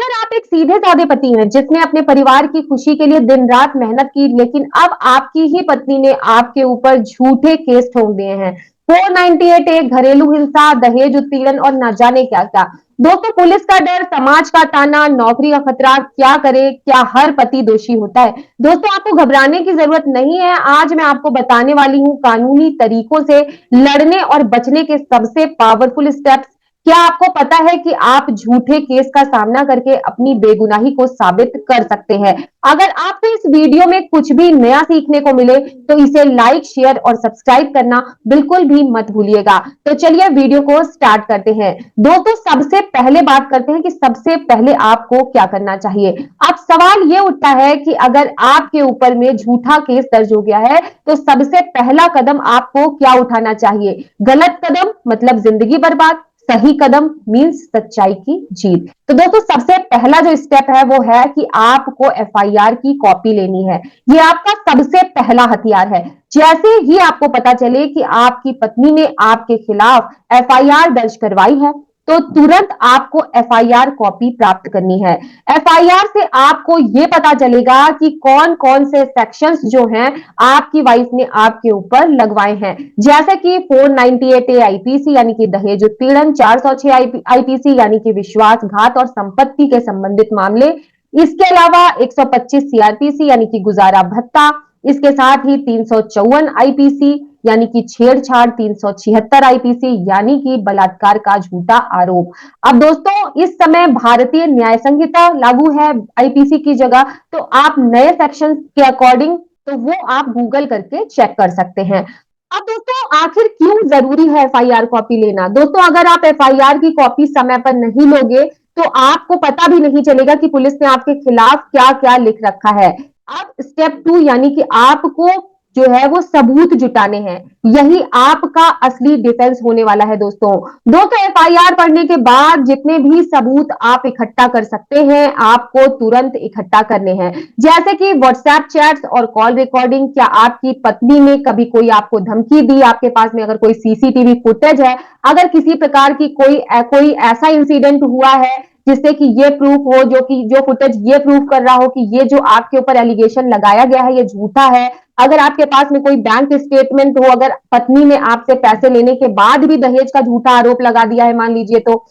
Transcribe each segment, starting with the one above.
अगर आप एक सीधे साधे पति हैं जिसने अपने परिवार की खुशी के लिए दिन रात मेहनत की, लेकिन अब आपकी ही पत्नी ने आपके ऊपर झूठे केस ठोक दिए हैं, 498 ए, घरेलू हिंसा, दहेज उत्पीड़न और न जाने क्या क्या। दोस्तों, पुलिस का डर, समाज का ताना, नौकरी का खतरा, क्या करे, क्या हर पति दोषी होता है? दोस्तों, आपको घबराने की जरूरत नहीं है। आज मैं आपको बताने वाली हूँ कानूनी तरीकों से लड़ने और बचने के सबसे पावरफुल स्टेप्स। क्या आपको पता है कि आप झूठे केस का सामना करके अपनी बेगुनाही को साबित कर सकते हैं? अगर आपको इस वीडियो में कुछ भी नया सीखने को मिले तो इसे लाइक, शेयर और सब्सक्राइब करना बिल्कुल भी मत भूलिएगा। तो चलिए वीडियो को स्टार्ट करते हैं। दोस्तों, सबसे पहले बात करते हैं कि सबसे पहले आपको क्या करना चाहिए। अब सवाल ये उठता है कि अगर आपके ऊपर में झूठा केस दर्ज हो गया है तो सबसे पहला कदम आपको क्या उठाना चाहिए? गलत कदम मतलब जिंदगी बर्बाद, सही कदम मीन्स सच्चाई की जीत। तो दोस्तों, सबसे पहला जो स्टेप है वो है कि आपको एफआईआर की कॉपी लेनी है। ये आपका सबसे पहला हथियार है। जैसे ही आपको पता चले कि आपकी पत्नी ने आपके खिलाफ एफआईआर दर्ज करवाई है तो तुरंत आपको एफआईआर कॉपी प्राप्त करनी है। एफआईआर से आपको यह पता चलेगा कि कौन कौन से सेक्शंस जो हैं आपकी वाइफ ने आपके ऊपर लगवाए हैं, जैसे कि 498 आईपीसी यानी कि दहेज उत्पीड़न, 406 आईपीसी यानी कि विश्वासघात और संपत्ति के संबंधित मामले, इसके अलावा 125 सीआरपीसी यानी कि गुजारा भत्ता, इसके साथ ही 354 आईपीसी यानी कि छेड़छाड़, 376 आईपीसी यानी कि बलात्कार का झूठा आरोप। अब दोस्तों, इस समय भारतीय न्याय संहिता लागू है आईपीसी की जगह, तो आप नए सेक्शन के अकॉर्डिंग तो वो आप गूगल करके चेक कर सकते हैं। अब दोस्तों, आखिर क्यों जरूरी है एफआईआर कॉपी लेना? दोस्तों, अगर आप एफआईआर की कॉपी समय पर नहीं लोगे तो आपको पता भी नहीं चलेगा कि पुलिस ने आपके खिलाफ क्या क्या लिख रखा है। अब स्टेप 2 यानी कि आपको जो है वो सबूत जुटाने हैं। यही आपका असली डिफेंस होने वाला है दोस्तों एफआईआर पढ़ने के बाद जितने भी सबूत आप इकट्ठा कर सकते हैं आपको तुरंत इकट्ठा करने हैं, जैसे कि व्हाट्सएप चैट्स और कॉल रिकॉर्डिंग। क्या आपकी पत्नी ने कभी कोई आपको धमकी दी? आपके पास में अगर कोई सीसीटीवी फुटेज है, अगर किसी प्रकार की कोई ऐसा इंसिडेंट हुआ है जिससे कि ये प्रूफ हो, जो फुटेज ये प्रूफ कर रहा हो कि ये जो आपके ऊपर एलिगेशन लगाया गया है ये झूठा है। अगर आपके पास में कोई बैंक स्टेटमेंट हो, अगर पत्नी ने आपसे पैसे लेने के बाद भी दहेज का झूठा आरोप लगा दिया है मान लीजिए, तो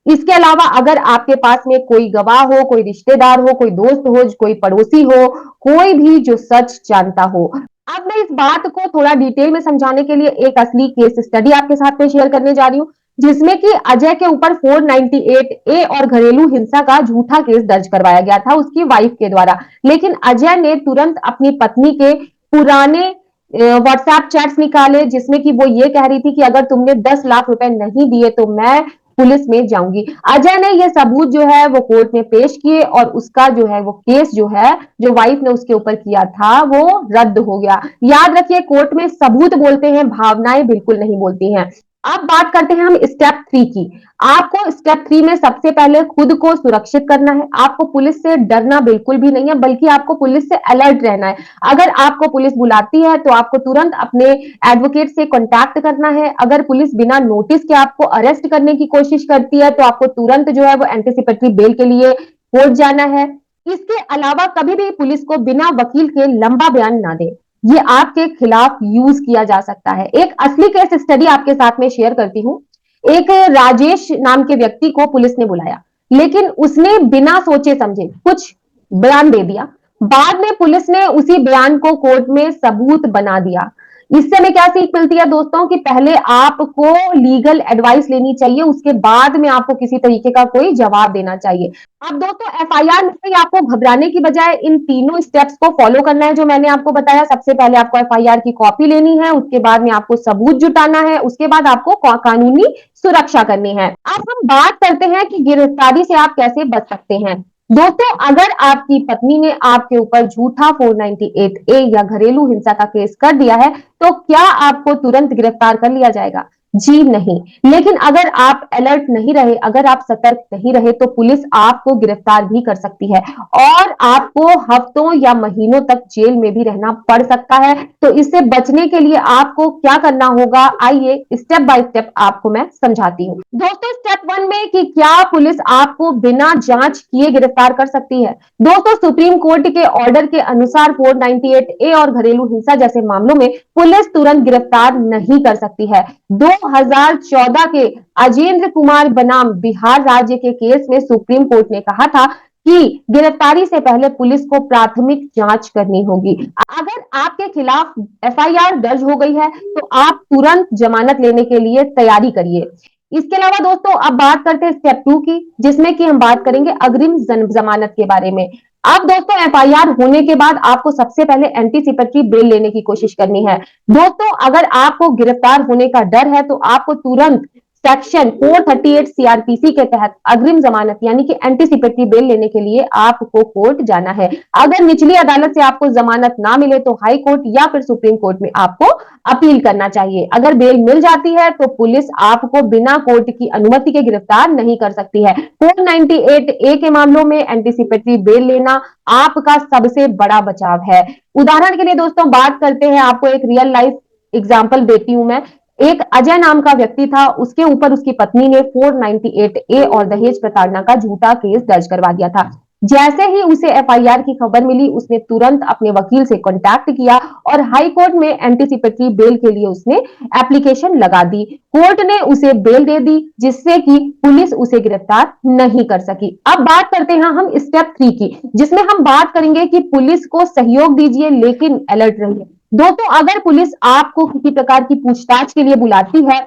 इसके अलावा अगर आपके पास में कोई गवाह हो, कोई रिश्तेदार हो, कोई दोस्त हो, कोई पड़ोसी हो, कोई भी जो सच जानता हो। अब मैं इस बात को थोड़ा डिटेल में समझाने के लिए एक असली केस स्टडी आपके साथ में शेयर करने जा रही हूं, जिसमें कि अजय के ऊपर 498 ए और घरेलू हिंसा का झूठा केस दर्ज करवाया गया था उसकी वाइफ के द्वारा। लेकिन अजय ने तुरंत अपनी पत्नी के पुराने व्हाट्सएप चैट्स निकाले जिसमें कि वो ये कह रही थी कि अगर तुमने 10 लाख रुपए नहीं दिए तो मैं पुलिस में जाऊंगी। अजय ने ये सबूत जो है वो कोर्ट में पेश किए और उसका जो है वो केस जो है जो वाइफ ने उसके ऊपर किया था वो रद्द हो गया। याद रखिए, कोर्ट में सबूत बोलते हैं, भावनाएं बिल्कुल नहीं बोलती हैं। अब बात करते हैं हम स्टेप 3 की। आपको स्टेप 3 में सबसे पहले खुद को सुरक्षित करना है। आपको पुलिस से डरना बिल्कुल भी नहीं है, बल्कि आपको पुलिस से अलर्ट रहना है। अगर आपको पुलिस बुलाती है तो आपको तुरंत अपने एडवोकेट से कांटेक्ट करना है। अगर पुलिस बिना नोटिस के आपको अरेस्ट करने की कोशिश करती है तो आपको तुरंत जो है वो एंटीसिपेटरी बेल के लिए कोर्ट जाना है। इसके अलावा कभी भी पुलिस को बिना वकील के लंबा बयान ना दे, ये आपके खिलाफ यूज किया जा सकता है। एक असली केस स्टडी आपके साथ में शेयर करती हूँ। एक राजेश नाम के व्यक्ति को पुलिस ने बुलाया, लेकिन उसने बिना सोचे समझे कुछ बयान दे दिया। बाद में पुलिस ने उसी बयान को कोर्ट में सबूत बना दिया। इससे हमें क्या सीख मिलती है दोस्तों कि पहले आपको लीगल एडवाइस लेनी चाहिए, उसके बाद में आपको किसी तरीके का कोई जवाब देना चाहिए। अब दोस्तों, एफआईआर में आपको घबराने की बजाय इन तीनों स्टेप्स को फॉलो करना है जो मैंने आपको बताया। सबसे पहले आपको एफआईआर की कॉपी लेनी है, उसके बाद में आपको सबूत जुटाना है, उसके बाद आपको कानूनी सुरक्षा करनी है। अब हम बात करते हैं कि गिरफ्तारी से आप कैसे बच सकते हैं। दोस्तों, अगर आपकी पत्नी ने आपके ऊपर झूठा 498 ए या घरेलू हिंसा का केस कर दिया है तो क्या आपको तुरंत गिरफ्तार कर लिया जाएगा? जी नहीं। लेकिन अगर आप अलर्ट नहीं रहे, अगर आप सतर्क नहीं रहे तो पुलिस आपको गिरफ्तार भी कर सकती है और आपको हफ्तों या महीनों तक जेल में भी रहना पड़ सकता है। तो इससे बचने के लिए आपको क्या करना होगा, आइए स्टेप बाय स्टेप आपको मैं समझाती हूँ। दोस्तों स्टेप 1 में कि क्या पुलिस आपको बिना जांच किए गिरफ्तार कर सकती है। दोस्तों सुप्रीम कोर्ट के ऑर्डर के अनुसार 498 ए और घरेलू हिंसा जैसे मामलों में पुलिस तुरंत गिरफ्तार नहीं कर सकती है। 2014 के अजेंद्र कुमार बनाम बिहार राज्य के केस में सुप्रीम कोर्ट ने कहा था कि गिरफ्तारी से पहले पुलिस को प्राथमिक जांच करनी होगी। अगर आपके खिलाफ एफआईआर दर्ज हो गई है तो आप तुरंत जमानत लेने के लिए तैयारी करिए। इसके अलावा दोस्तों अब बात करते हैं स्टेप 2 की, जिसमें कि हम बात करेंगे अग्रिम जमानत के बारे में। अब दोस्तों एफआईआर होने के बाद आपको सबसे पहले एंटीसिपेटरी बेल लेने की कोशिश करनी है। दोस्तों अगर आपको गिरफ्तार होने का डर है तो आपको तुरंत सेक्शन 438 सीआरपीसी के तहत अग्रिम जमानत यानी कि एंटीसिपेटरी बेल लेने के लिए आपको कोर्ट जाना है। अगर निचली अदालत से आपको जमानत ना मिले तो हाई कोर्ट या फिर सुप्रीम कोर्ट में आपको अपील करना चाहिए। अगर बेल मिल जाती है तो पुलिस आपको बिना कोर्ट की अनुमति के गिरफ्तार नहीं कर सकती है। 498 ए के मामलों में एंटीसिपेटरी बेल लेना आपका सबसे बड़ा बचाव है। उदाहरण के लिए दोस्तों बात करते हैं, आपको एक रियल लाइफ एग्जाम्पल देती हूं मैं। एक अजय नाम का व्यक्ति था, उसके ऊपर उसकी पत्नी ने 498 ए और दहेज प्रताड़ना का झूठा केस दर्ज करवा दिया था। जैसे ही उसे एफआईआर की खबर मिली उसने तुरंत अपने वकील से कांटेक्ट किया और हाई कोर्ट में एंटीसिपेटरी बेल के लिए उसने एप्लीकेशन लगा दी। कोर्ट ने उसे बेल दे दी जिससे कि पुलिस उसे गिरफ्तार नहीं कर सकी। अब बात करते हैं हम स्टेप 3 की, जिसमें हम बात करेंगे कि पुलिस को सहयोग दीजिए लेकिन अलर्ट रहिए। दोस्तों अगर पुलिस आपको किसी प्रकार की पूछताछ के लिए बुलाती है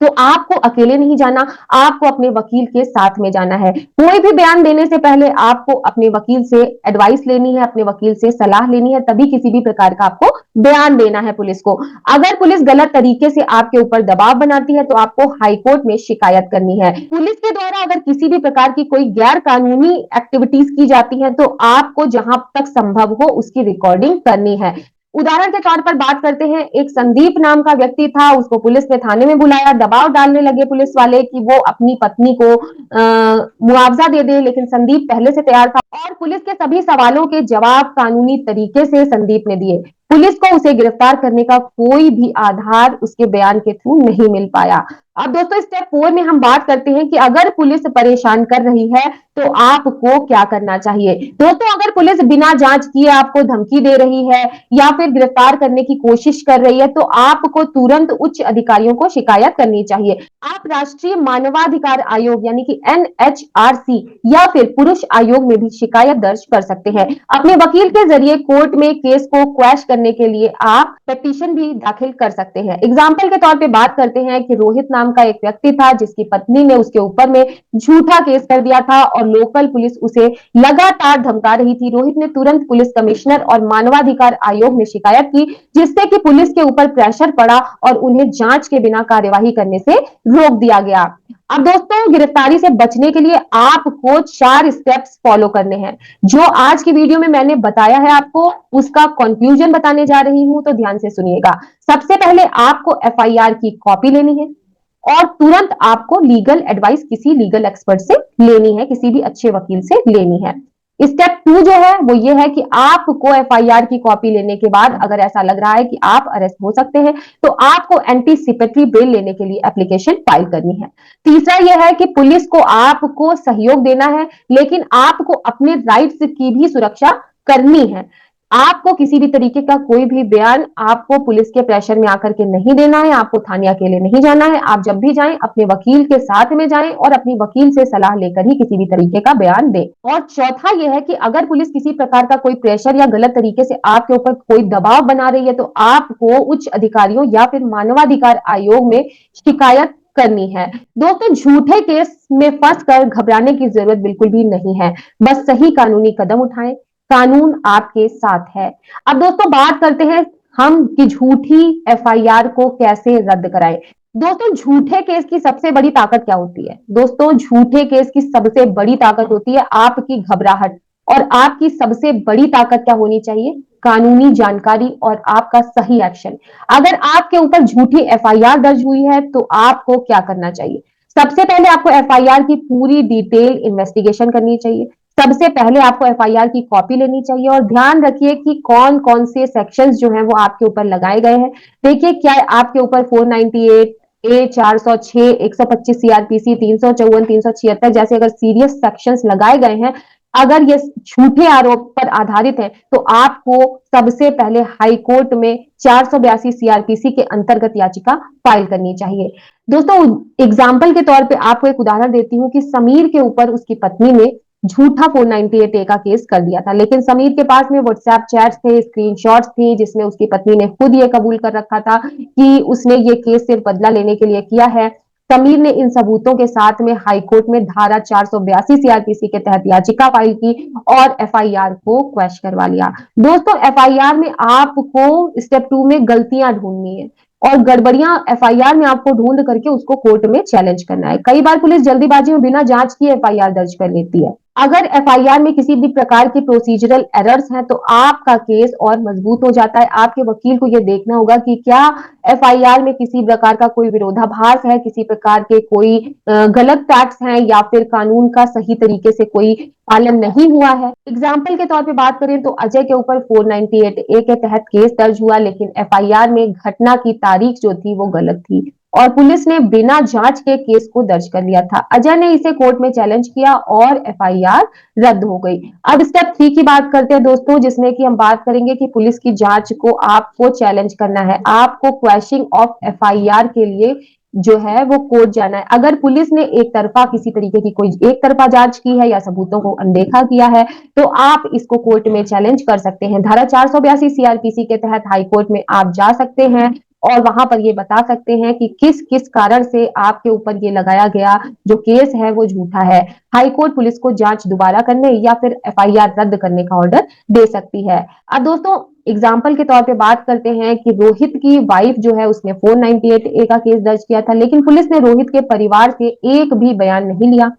तो आपको अकेले नहीं जाना, आपको अपने वकील के साथ में जाना है। कोई भी बयान देने से पहले आपको अपने वकील से एडवाइस लेनी है, अपने वकील से सलाह लेनी है, तभी किसी भी प्रकार का आपको बयान देना है पुलिस को। अगर पुलिस गलत तरीके से आपके ऊपर दबाव बनाती है तो आपको हाई कोर्ट में शिकायत करनी है। पुलिस के द्वारा अगर किसी भी प्रकार की कोई गैर कानूनी एक्टिविटीज की जाती है तो आपको जहां तक संभव हो उसकी रिकॉर्डिंग करनी है। उदाहरण के तौर पर बात करते हैं, एक संदीप नाम का व्यक्ति था, उसको पुलिस ने थाने में बुलाया, दबाव डालने लगे पुलिस वाले कि वो अपनी पत्नी को मुआवजा दे दे, लेकिन संदीप पहले से तैयार था और पुलिस के सभी सवालों के जवाब कानूनी तरीके से संदीप ने दिए। पुलिस को उसे गिरफ्तार करने का कोई भी आधार उसके बयान के थ्रू नहीं मिल पाया। अब दोस्तों स्टेप 4 में हम बात करते हैं कि अगर पुलिस परेशान कर रही है तो आपको क्या करना चाहिए। दोस्तों अगर पुलिस बिना जांच किए आपको धमकी दे रही है या फिर गिरफ्तार करने की कोशिश कर रही है तो आपको तुरंत उच्च अधिकारियों को शिकायत करनी चाहिए। आप राष्ट्रीय मानवाधिकार आयोग यानी कि एनएचआरसी या फिर पुरुष आयोग में भी शिकायत दर्ज कर सकते हैं। अपने वकील के जरिए कोर्ट में केस को क्वैश करने के लिए आप पिटीशन भी दाखिल कर सकते हैं। एग्जाम्पल के तौर पे बात करते हैं कि रोहित नाम का एक व्यक्ति था जिसकी पत्नी ने उसके ऊपर में झूठा केस कर दिया था और लोकल पुलिस उसे लगातार धमका रही थी। रोहित ने तुरंत पुलिस कमिश्नर और मानवाधिकार आयोग में शिकायत की, जिससे कि पुलिस के ऊपर प्रेशर पड़ा और उन्हें जांच के बिना कार्यवाही करने से रोक दिया गया। अब दोस्तों गिरफ्तारी से बचने के लिए आपको 4 स्टेप्स फॉलो करने हैं। जो आज की वीडियो में मैंने बताया है आपको उसका कंक्लूजन बताने जा रही हूं, तो ध्यान से सुनिएगा। सबसे पहले आपको एफआईआर की कॉपी लेनी है और तुरंत आपको लीगल एडवाइस किसी लीगल एक्सपर्ट से लेनी है, किसी भी अच्छे वकील से लेनी है। स्टेप 2 जो है वो ये है कि आपको एफआईआर की कॉपी लेने के बाद अगर ऐसा लग रहा है कि आप अरेस्ट हो सकते हैं तो आपको एंटीसिपेटरी बेल लेने के लिए एप्लीकेशन फाइल करनी है। तीसरा यह है कि पुलिस को आपको सहयोग देना है, लेकिन आपको अपने राइट्स की भी सुरक्षा करनी है। आपको किसी भी तरीके का कोई भी बयान आपको पुलिस के प्रेशर में आकर के नहीं देना है, आपको थाने अकेले नहीं जाना है। आप जब भी जाएं अपने वकील के साथ में जाएं और अपनी वकील से सलाह लेकर ही किसी भी तरीके का बयान दें। और चौथा यह है कि अगर पुलिस किसी प्रकार का कोई प्रेशर या गलत तरीके से आपके ऊपर कोई दबाव बना रही है तो आपको उच्च अधिकारियों या फिर मानवाधिकार आयोग में शिकायत करनी है। दोस्तों झूठे केस में फंसकर घबराने की जरूरत बिल्कुल भी नहीं है, बस सही कानूनी कदम उठाएं, कानून आपके साथ है। अब दोस्तों बात करते हैं हम कि झूठी एफआईआर को कैसे रद्द कराएं। दोस्तों झूठे केस की सबसे बड़ी ताकत क्या होती है? दोस्तों झूठे केस की सबसे बड़ी ताकत होती है आपकी घबराहट। और आपकी सबसे बड़ी ताकत क्या होनी चाहिए? कानूनी जानकारी और आपका सही एक्शन। अगर आपके ऊपर झूठी एफआईआर दर्ज हुई है तो आपको क्या करना चाहिए? सबसे पहले आपको एफआईआर की पूरी डिटेल इन्वेस्टिगेशन करनी चाहिए। सबसे पहले आपको एफआईआर की कॉपी लेनी चाहिए और ध्यान रखिए कि कौन कौन से सेक्शंस जो हैं वो आपके ऊपर लगाए गए हैं। देखिए क्या आपके ऊपर 498 ए 406 125 सीआरपीसी 354 376 जैसे अगर सीरियस सेक्शंस लगाए गए हैं, अगर ये झूठे आरोप पर आधारित है तो आपको सबसे पहले हाई कोर्ट में 482 सीआरपीसी के अंतर्गत याचिका फाइल करनी चाहिए। दोस्तों एग्जाम्पल के तौर पे आपको एक उदाहरण देती हूँ कि समीर के ऊपर उसकी पत्नी ने झूठा 498 ए का केस कर दिया था, लेकिन समीर के पास में व्हाट्सएप चैट्स थे, स्क्रीनशॉट्स थे, जिसमें उसकी पत्नी ने खुद ये कबूल कर रखा था कि उसने ये केस सिर्फ बदला लेने के लिए किया है। समीर ने इन सबूतों के साथ में हाईकोर्ट में धारा 482 सीआरपीसी के तहत याचिका फाइल की और एफआईआर को क्वैश करवा लिया। दोस्तों एफआईआर में आपको स्टेप 2 में गलतियां ढूंढनी है और गड़बड़ियां एफआईआर में आपको ढूंढ करके उसको कोर्ट में चैलेंज करना है। कई बार पुलिस जल्दीबाजी में बिना जांच किए एफआईआर दर्ज कर लेती है। अगर एफआईआर में किसी भी प्रकार की प्रोसीजरल एरर्स हैं तो आपका केस और मजबूत हो जाता है। आपके वकील को यह देखना होगा कि क्या एफआईआर में किसी प्रकार का कोई विरोधाभास है, किसी प्रकार के कोई गलत फैक्ट्स हैं या फिर कानून का सही तरीके से कोई पालन नहीं हुआ है। एग्जाम्पल के तौर पे बात करें तो अजय के ऊपर 498 ए के तहत केस दर्ज हुआ, लेकिन एफआईआर में घटना की तारीख जो थी वो गलत थी और पुलिस ने बिना जांच के केस को दर्ज कर लिया था। अजय ने इसे कोर्ट में चैलेंज किया और एफआईआर रद्द हो गई। अब स्टेप 3 की बात करते हैं दोस्तों, जिसमें कि हम बात करेंगे कि पुलिस की जांच को आपको चैलेंज करना है। आपको क्वैशिंग ऑफ एफआईआर के लिए जो है वो कोर्ट जाना है। अगर पुलिस ने एक तरफा किसी तरीके की कोई एक तरफा जांच की है या सबूतों को अनदेखा किया है तो आप इसको कोर्ट में चैलेंज कर सकते हैं। धारा 482 सीआरपीसी के तहत हाई कोर्ट में आप जा सकते हैं और वहां पर ये बता सकते हैं कि किस किस कारण से आपके ऊपर ये लगाया गया जो केस है वो झूठा है। हाई कोर्ट पुलिस को जांच दोबारा करने या फिर एफआईआर रद्द करने का ऑर्डर दे सकती है। अब दोस्तों एग्जाम्पल के तौर पे बात करते हैं कि रोहित की वाइफ जो है उसने 498 ए का केस दर्ज किया था, लेकिन पुलिस ने रोहित के परिवार से एक भी बयान नहीं लिया।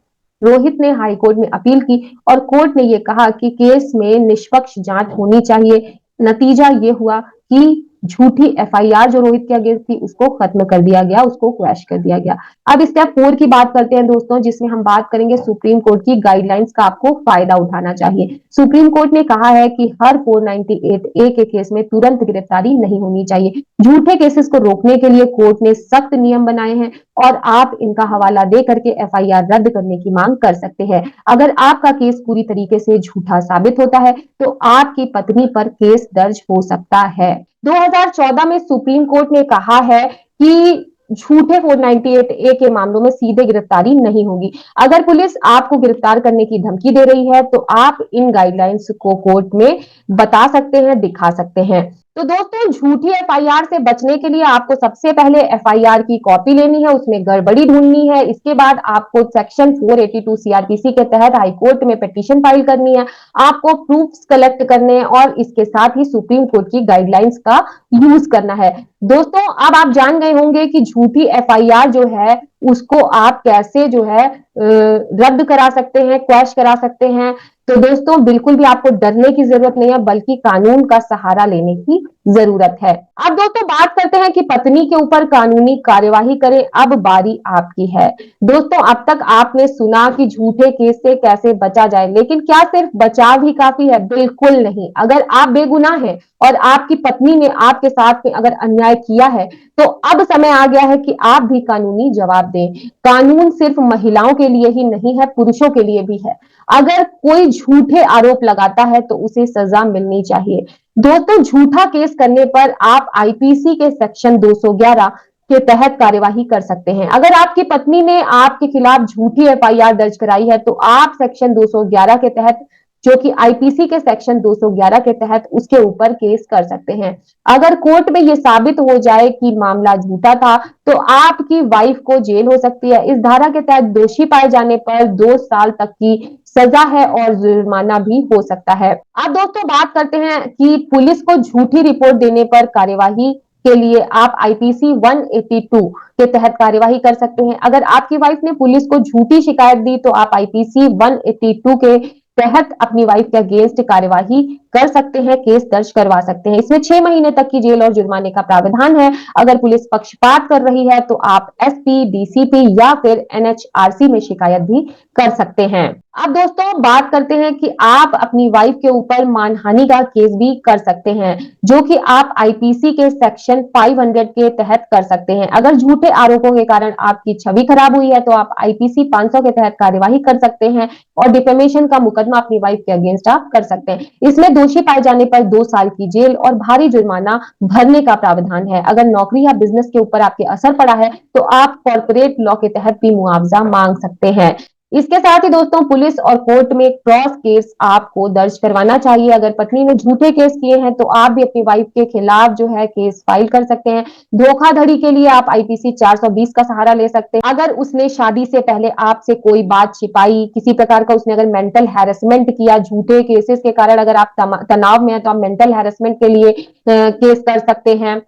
रोहित ने हाई कोर्ट में अपील की और कोर्ट ने यह कहा कि केस में निष्पक्ष जांच होनी चाहिए। नतीजा ये हुआ कि झूठी एफआईआर जो रोहित के अगेंस्ट थी उसको खत्म कर दिया गया, उसको क्वैश कर दिया गया। अब स्टेप 4 की बात करते हैं दोस्तों, जिसमें हम बात करेंगे सुप्रीम कोर्ट की गाइडलाइंस का आपको फायदा उठाना चाहिए। सुप्रीम कोर्ट ने कहा है कि हर 498 ए के केस में तुरंत गिरफ्तारी नहीं होनी चाहिए। झूठे केसेस को रोकने के लिए कोर्ट ने सख्त नियम बनाए हैं और आप इनका हवाला दे करके एफआईआर रद्द करने की मांग कर सकते हैं। अगर आपका केस पूरी तरीके से झूठा साबित होता है तो आपकी पत्नी पर केस दर्ज हो सकता है। 2014 में सुप्रीम कोर्ट ने कहा है कि झूठे 498 ए के मामलों में सीधे गिरफ्तारी नहीं होगी। अगर पुलिस आपको गिरफ्तार करने की धमकी दे रही है तो आप इन गाइडलाइंस को कोर्ट में बता सकते हैं, दिखा सकते हैं। तो दोस्तों झूठी एफआईआर से बचने के लिए आपको सबसे पहले एफआईआर की कॉपी लेनी है, उसमें गड़बड़ी ढूंढनी है। इसके बाद आपको सेक्शन 482 सीआरपीसी के तहत हाईकोर्ट में पिटीशन फाइल करनी है। आपको प्रूफ्स कलेक्ट करने हैं और इसके साथ ही सुप्रीम कोर्ट की गाइडलाइंस का यूज करना है। दोस्तों अब आप जान गए होंगे कि झूठी एफआईआर जो है उसको आप कैसे जो है रद्द करा सकते हैं, क्वैश करा सकते हैं। तो दोस्तों बिल्कुल भी आपको डरने की जरूरत नहीं है, बल्कि कानून का सहारा लेने की जरूरत है। अब दोस्तों बात करते हैं कि पत्नी के ऊपर कानूनी कार्यवाही करें। अब बारी आपकी है। दोस्तों अब तक आपने सुना कि झूठे केस से कैसे बचा जाए, लेकिन क्या सिर्फ बचाव ही काफी है? बिल्कुल नहीं। अगर आप बेगुनाह हैं और आपकी पत्नी ने आपके साथ में अगर अन्याय किया है तो अब समय आ गया है कि आप भी कानूनी जवाब दें। कानून सिर्फ महिलाओं के लिए ही नहीं है, पुरुषों के लिए भी है। अगर कोई झूठे आरोप लगाता है तो उसे सजा मिलनी चाहिए। दोस्तों झूठा केस करने पर आप आईपीसी के सेक्शन 211 के तहत कार्यवाही कर सकते हैं। अगर आपकी पत्नी ने आपके खिलाफ झूठी एफआईआर दर्ज कराई है तो आप सेक्शन 211 के तहत, जो कि आईपीसी के सेक्शन 211 के तहत, उसके ऊपर केस कर सकते हैं। अगर कोर्ट में यह साबित हो जाए कि मामला झूठा था तो आपकी वाइफ को जेल हो सकती है। इस धारा के तहत दोषी पाए जाने पर 2 साल तक की सजा है और जुर्माना भी हो सकता है। अब दोस्तों बात करते हैं कि पुलिस को झूठी रिपोर्ट देने पर कार्यवाही के लिए आप आईपीसी 182 के तहत कार्यवाही कर सकते हैं। अगर आपकी वाइफ ने पुलिस को झूठी शिकायत दी तो आप आईपीसी 182 के तहत अपनी वाइफ के अगेंस्ट कार्यवाही कर सकते हैं, केस दर्ज करवा सकते हैं। इसमें 6 महीने तक की जेल और जुर्माने का प्रावधान है। अगर पुलिस पक्षपात कर रही है तो आप एसपी, डीसीपी या फिर एनएचआरसी में शिकायत भी कर सकते हैं। अब दोस्तों बात करते हैं कि आप अपनी वाइफ के ऊपर मानहानि का केस भी कर सकते हैं, जो कि आप आईपीसी के सेक्शन 500 के तहत कर सकते हैं। अगर झूठे आरोपों के कारण आपकी छवि खराब हुई है तो आप आईपीसी 500 के तहत कार्यवाही कर सकते हैं और डिफेमेशन का मुकदमा अपनी वाइफ के अगेंस्ट आप कर सकते हैं। इसमें दोषी पाए जाने पर 2 साल की जेल और भारी जुर्माना भरने का प्रावधान है। अगर नौकरी या बिजनेस के ऊपर आपके असर पड़ा है तो आप कॉर्पोरेट लॉ के तहत भी मुआवजा मांग सकते हैं। इसके साथ ही दोस्तों पुलिस और कोर्ट में क्रॉस केस आपको दर्ज करवाना चाहिए। अगर पत्नी ने झूठे केस किए हैं तो आप भी अपनी वाइफ के खिलाफ जो है केस फाइल कर सकते हैं। धोखाधड़ी के लिए आप आईपीसी 420 का सहारा ले सकते हैं। अगर उसने शादी से पहले आपसे कोई बात छिपाई, किसी प्रकार का उसने अगर मेंटल हैरेसमेंट किया, झूठे केसेस के कारण अगर आप तनाव में हैं तो आप मेंटल हैरेसमेंट के लिए केस कर सकते हैं।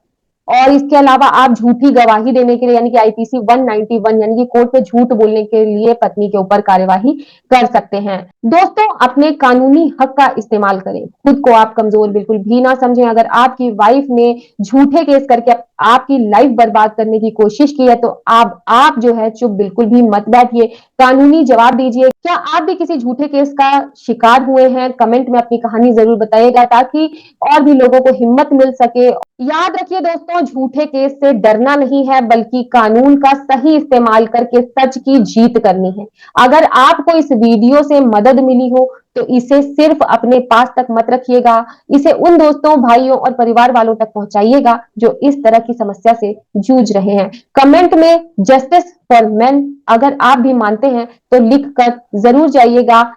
और इसके अलावा आप झूठी गवाही देने के लिए यानी कि आईपीसी 191 यानी कि कोर्ट में झूठ बोलने के लिए पत्नी के ऊपर कार्यवाही कर सकते हैं। दोस्तों अपने कानूनी हक का इस्तेमाल करें, खुद को आप कमजोर बिल्कुल भी ना समझें। अगर आपकी वाइफ ने झूठे केस करके आपकी लाइफ बर्बाद करने की कोशिश की है तो आप जो है चुप बिल्कुल भी मत बैठिए, कानूनी जवाब दीजिए। क्या आप भी किसी झूठे केस का शिकार हुए हैं? कमेंट में अपनी कहानी जरूर बताइएगा ताकि और भी लोगों को हिम्मत मिल सके। याद रखिए दोस्तों, झूठे केस से डरना नहीं है बल्कि कानून का सही इस्तेमाल करके सच की जीत करनी है। अगर आपको इस वीडियो से मदद मिली हो तो इसे सिर्फ अपने पास तक मत रखिएगा, इसे उन दोस्तों, भाइयों और परिवार वालों तक पहुंचाइएगा जो इस तरह की समस्या से जूझ रहे हैं। कमेंट में जस्टिस फॉर मेन अगर आप भी मानते हैं तो लिख कर जरूर जाइएगा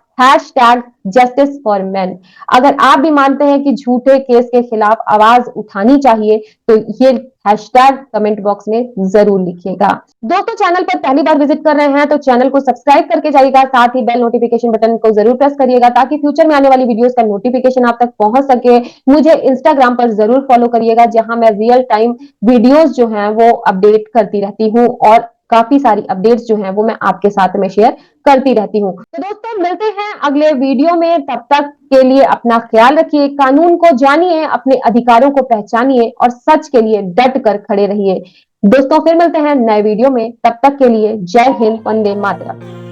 #जस्टिस फॉर मेन। अगर आप भी मानते हैं कि झूठे केस के खिलाफ आवाज उठानी चाहिए तो ये हैशटैग कमेंट बॉक्स में जरूर लिखिएगा। दोस्तों चैनल पर पहली बार विजिट कर रहे हैं तो चैनल को सब्सक्राइब करके जाइएगा, साथ ही बेल नोटिफिकेशन बटन को जरूर प्रेस करिएगा ताकि फ्यूचर में आने वाली वीडियोस का नोटिफिकेशन आप तक पहुंच सके। मुझे इंस्टाग्राम पर जरूर फॉलो करिएगा जहां मैं रियल टाइम वीडियोस जो हैं वो अपडेट करती रहती हूँ और काफी सारी अपडेट्स जो हैं वो मैं आपके साथ में शेयर करती रहती हूँ। तो दोस्तों मिलते हैं अगले वीडियो में, तब तक के लिए अपना ख्याल रखिए, कानून को जानिए, अपने अधिकारों को पहचानिए और सच के लिए डट कर खड़े रहिए। दोस्तों फिर मिलते हैं नए वीडियो में, तब तक के लिए जय हिंद, वंदे मातरम।